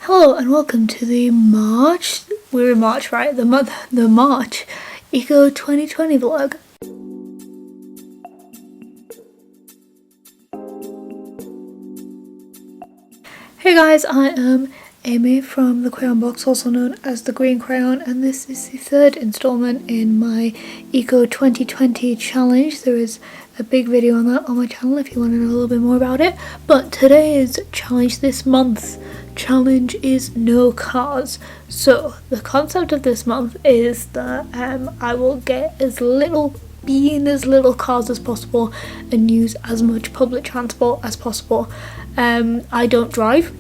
Hello and welcome to the we're in March, right? The March Eco 2020 vlog. Hey guys, I am Amy from the Crayon Box, also known as the Green Crayon, and this is the third installment in my Eco 2020 challenge. There is a big video on that on my channel if you want to know a little bit more about it. But today's challenge, this month's challenge, is no cars. So the concept of this month is that I will get be in as little cars as possible and use as much public transport as possible. I don't drive,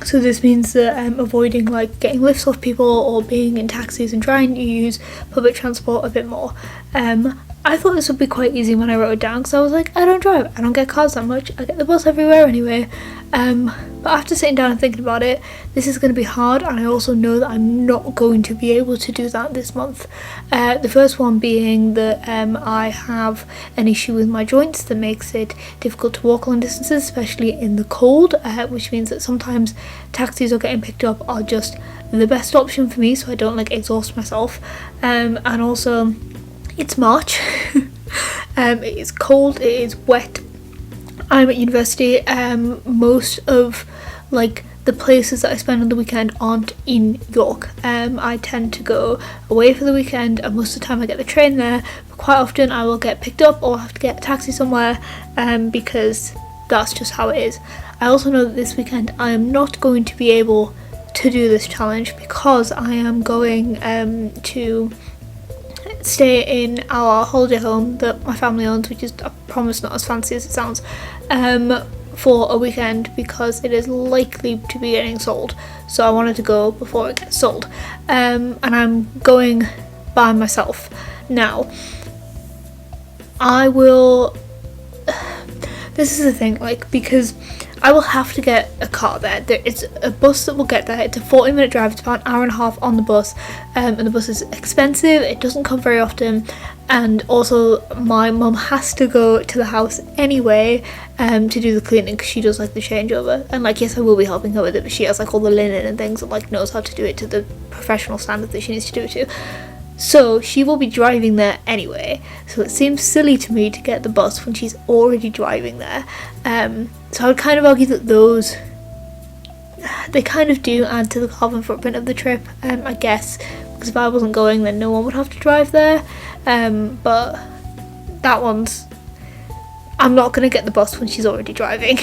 so this means that I'm avoiding like getting lifts off people or being in taxis and trying to use public transport a bit more. I thought this would be quite easy when I wrote it down, because I was like, I don't drive, I don't get cars that much, I get the bus everywhere anyway. But after sitting down and thinking about it, this is going to be hard, and I also know that I'm not going to be able to do that this month. The first one being that I have an issue with my joints that makes it difficult to walk long distances, especially in the cold, which means that sometimes taxis or getting picked up are just the best option for me, so I don't like exhaust myself. And also, it's March. It is cold, it is wet. I'm at university. Most of like the places that I spend on the weekend aren't in York. I tend to go away for the weekend, and most of the time I get the train there, but quite often I will get picked up or have to get a taxi somewhere, because that's just how it is. I also know that this weekend I am not going to be able to do this challenge because I am going to stay in our holiday home that my family owns, which is, I promise, not as fancy as it sounds, for a weekend, because it is likely to be getting sold. So I wanted to go before it gets sold, and I'm going by myself. Now, this is the thing, like, because I will have to get a car there. It's a bus that will get there. It's a 40-minute drive. It's about an hour and a half on the bus, and the bus is expensive. It doesn't come very often, and also my mum has to go to the house anyway to do the cleaning, because she does like the changeover. And like, yes, I will be helping her with it, but she has like all the linen and things, and like knows how to do it to the professional standard that she needs to do it to. So she will be driving there anyway, so it seems silly to me to get the bus when she's already driving there. So I would kind of argue that they kind of do add to the carbon footprint of the trip, I guess, because if I wasn't going then no one would have to drive there. But that one's, I'm not going to get the bus when she's already driving.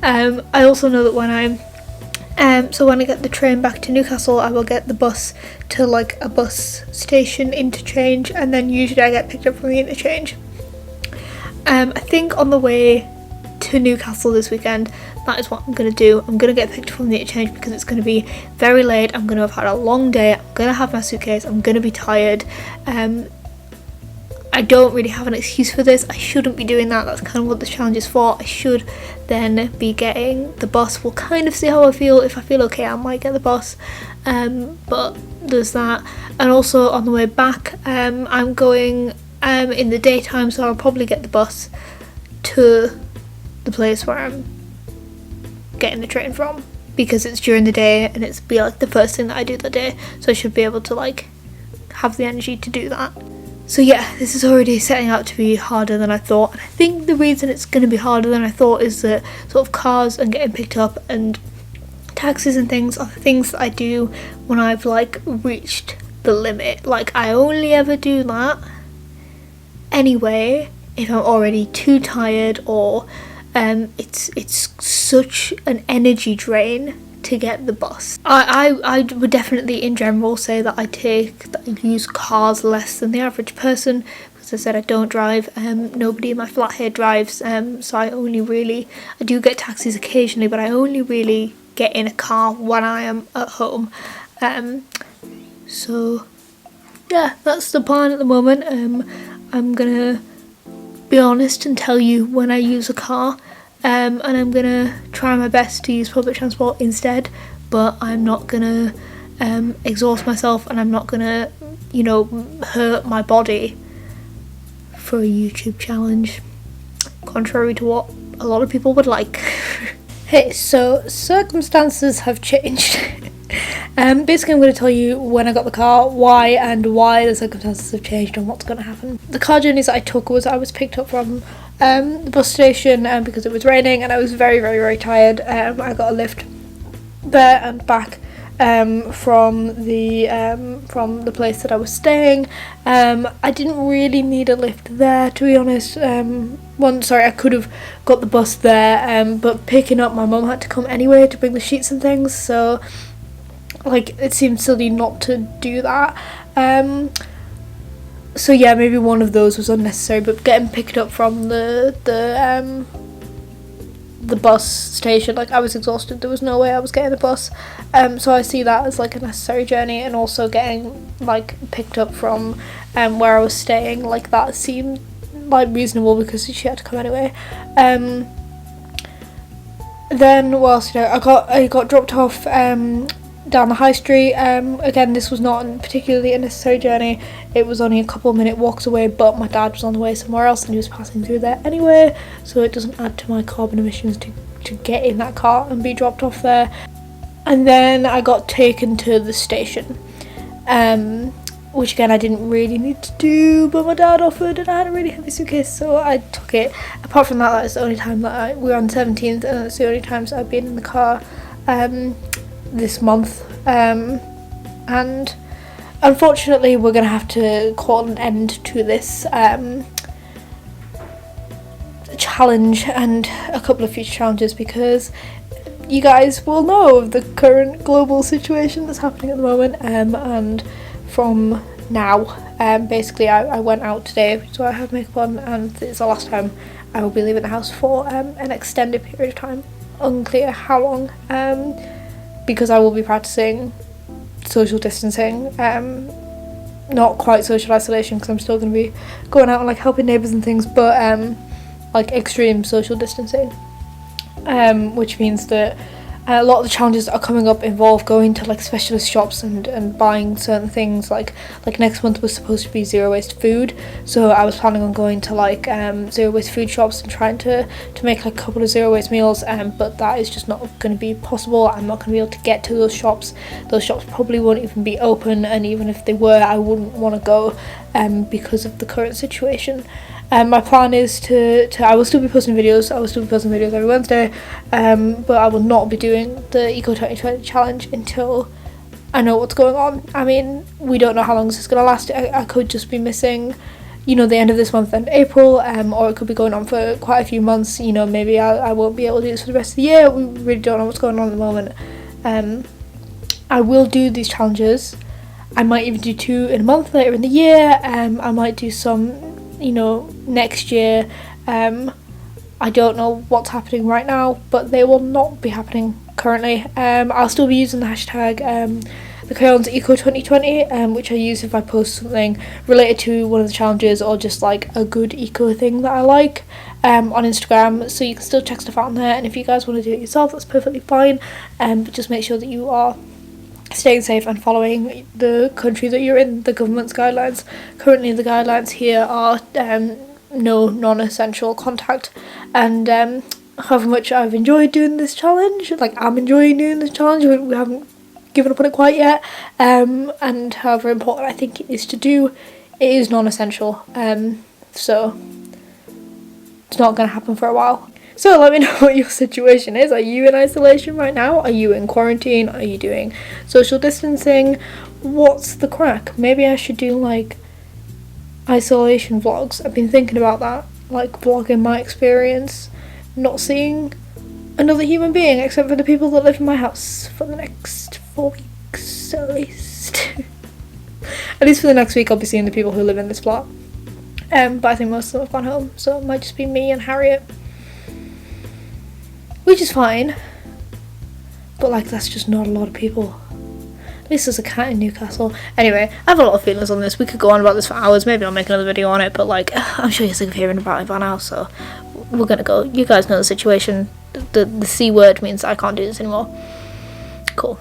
I also know that when I get the train back to Newcastle, I will get the bus to like a bus station interchange, and then usually I get picked up from the interchange. I think on the way to Newcastle this weekend, that is what I'm going to do. I'm going to get picked up from the interchange because it's going to be very late. I'm going to have had a long day. I'm going to have my suitcase. I'm going to be tired. I don't really have an excuse for this. I shouldn't be doing that. That's kind of what this challenge is for. I should then be getting the bus. We'll kind of see how I feel. If I feel okay, I might get the bus. But there's that. And also on the way back, I'm going in the daytime, so I'll probably get the bus to the place where I'm getting the train from, because it's during the day and it's be like the first thing that I do that day. So I should be able to like have the energy to do that. So yeah, this is already setting out to be harder than I thought, and I think the reason it's going to be harder than I thought is that sort of cars and getting picked up and taxis and things are the things that I do when I've like reached the limit. Like, I only ever do that anyway if I'm already too tired, or it's such an energy drain to get the bus. I would definitely in general say that I use cars less than the average person, because I said I don't drive. Nobody in my flat here drives, so I do get taxis occasionally, but I only really get in a car when I am at home. So yeah, that's the plan at the moment. I'm gonna be honest and tell you when I use a car, and I'm gonna try my best to use public transport instead, but I'm not gonna exhaust myself, and I'm not gonna hurt my body for a YouTube challenge, contrary to what a lot of people would like. Hey, so circumstances have changed. Basically I'm going to tell you when I got the car, why the circumstances have changed and what's going to happen. The car journeys that I took was I was picked up from the bus station because it was raining and I was very, very, very tired. I got a lift there and back from the place that I was staying. I didn't really need a lift there, to be honest. I could have got the bus there, but picking up my mum had to come anyway to bring the sheets and things, so like it seemed silly not to do that. So yeah, maybe one of those was unnecessary, but getting picked up from the bus station, like I was exhausted, there was no way I was getting a bus, so I see that as like a necessary journey. And also getting like picked up from where I was staying, like that seemed like reasonable because she had to come anyway. Then whilst I got dropped off down the high street. Again, this was not particularly a necessary journey. It was only a couple of minute walks away, but my dad was on the way somewhere else and he was passing through there anyway, so it doesn't add to my carbon emissions to get in that car and be dropped off there. And then I got taken to the station, which again I didn't really need to do, but my dad offered and I had a really heavy suitcase, so I took it. Apart from that, that is the only time that we were on the 17th, and that's the only times I've been in the car this month, and unfortunately we're gonna have to call an end to this challenge and a couple of future challenges, because you guys will know of the current global situation that's happening at the moment, and from now, basically I went out today, so I have makeup on, and it's the last time I will be leaving the house for an extended period of time, unclear how long, because I will be practicing social distancing, not quite social isolation because I'm still going to be going out and like helping neighbours and things, but like extreme social distancing, which means that a lot of the challenges that are coming up involve going to like specialist shops and buying certain things. Like next month was supposed to be zero waste food, so I was planning on going to like zero waste food shops and trying to make like a couple of zero waste meals, but that is just not going to be possible. I'm not going to be able to get to those shops. Those shops probably won't even be open, and even if they were, I wouldn't want to go because of the current situation. My plan is I will still be posting videos. Every Wednesday, but I will not be doing the Eco 2020 challenge until I know what's going on. I mean, we don't know how long this is going to last. I could just be missing, the end of this month and April, or it could be going on for quite a few months. Maybe I won't be able to do this for the rest of the year. We really don't know what's going on at the moment. I will do these challenges. I might even do 2 in a month later in the year. I might do some next year. I don't know what's happening right now, but they will not be happening currently. I'll still be using the hashtag the crayons eco 2020, which I use if I post something related to one of the challenges or just like a good eco thing that I like on Instagram, so you can still check stuff out on there. And if you guys want to do it yourself, that's perfectly fine, but just make sure that you are staying safe and following the country that you're in, the government's guidelines. Currently the guidelines here are no non-essential contact, and however much I've enjoyed doing this challenge, like I'm enjoying doing this challenge, we haven't given up on it quite yet, and however important I think it is to do, it is non-essential, so it's not going to happen for a while. So let me know what your situation is. Are you in isolation right now? Are you in quarantine? Are you doing social distancing? What's the crack? Maybe I should do like isolation vlogs. I've been thinking about that, like vlogging my experience not seeing another human being except for the people that live in my house for the next 4 weeks at least. At least for the next week I'll be seeing the people who live in this flat, but I think most of them have gone home, so it might just be me and Harriet, which is fine, but like that's just not a lot of people. At least there's a cat in Newcastle. Anyway, I have a lot of feelings on this. We could go on about this for hours. Maybe I'll make another video on it, but like I'm sure you're sick of hearing about it by now, so we're gonna go. You guys know the situation. The C word means I can't do this anymore. Cool.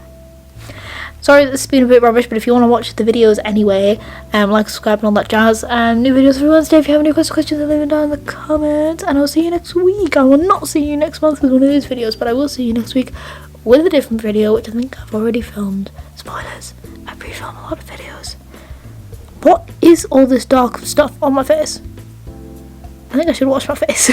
Sorry that this has been a bit rubbish, but if you want to watch the videos anyway, like, subscribe and all that jazz. New videos every Wednesday. If you have any questions, leave them down in the comments, and I'll see you next week. I will not see you next month with one of these videos, but I will see you next week with a different video, which I think I've already filmed. Spoilers, I pre-film a lot of videos. What is all this dark stuff on my face? I think I should wash my face.